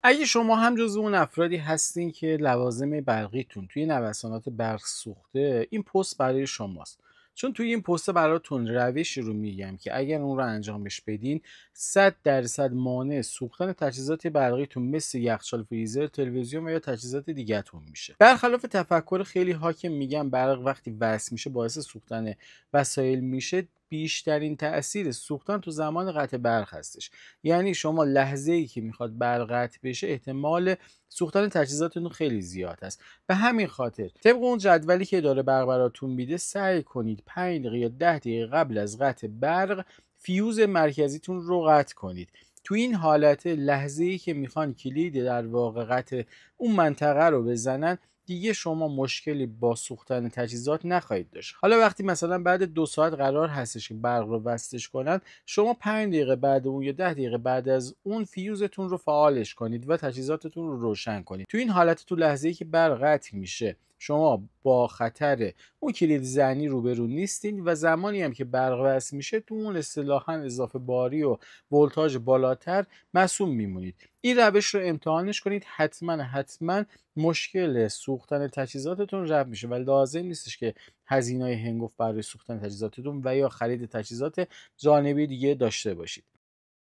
اگه شما هم جزو اون افرادی هستین که لوازم برقیتون توی نوسانات برق سوخته، این پست برای شماست. چون توی این پست براتون روشی رو میگم که اگر اون رو انجامش بدین 100% مانع سوختن تجهیزات برقیتون مثل یخچال، فریزر، تلویزیون و یا تجهیزات دیگه‌تون میشه. برخلاف تفکر خیلی ها که میگن برق وقتی وصل میشه باعث سوختن وسایل میشه، بیشترین تأثیر سوختن تو زمان قطع برق هستش. یعنی شما لحظه‌ای که میخواد برق قطع بشه احتمال سوختن تجهیزاتتون خیلی زیاد است. به همین خاطر طبق اون جدولی که اداره برق براتون میده سعی کنید 5 دقیقه یا 10 دقیقه قبل از قطع برق فیوز مرکزیتون رو قطع کنید. تو این حالت لحظه‌ای که میخوان کلید در واقع قطع اون منطقه رو بزنن دیگه شما مشکلی با سوختن تجهیزات نخواهید داشت. حالا وقتی مثلا بعد 2 ساعت قرار هستش که برق رو وصلش کنن، شما 5 دقیقه بعد اون یا 10 دقیقه بعد از اون فیوزتون رو فعالش کنید و تجهیزاتتون رو روشن کنید. تو این حالت تو لحظه‌ای که برق قطع میشه شما با خطر اون کلید زنی روبرو نیستین و زمانی هم که برق وصل میشه تو اون اصطلاحاً اضافه باری و ولتاژ بالاتر مصون میمونید. این روش رو امتحانش کنید، حتما مشکل سوختن تجهیزاتتون رفع میشه و لازم نیستش که هزینه‌های هنگفت برای سوختن تجهیزاتتون و یا خرید تجهیزات جانبی دیگه داشته باشید.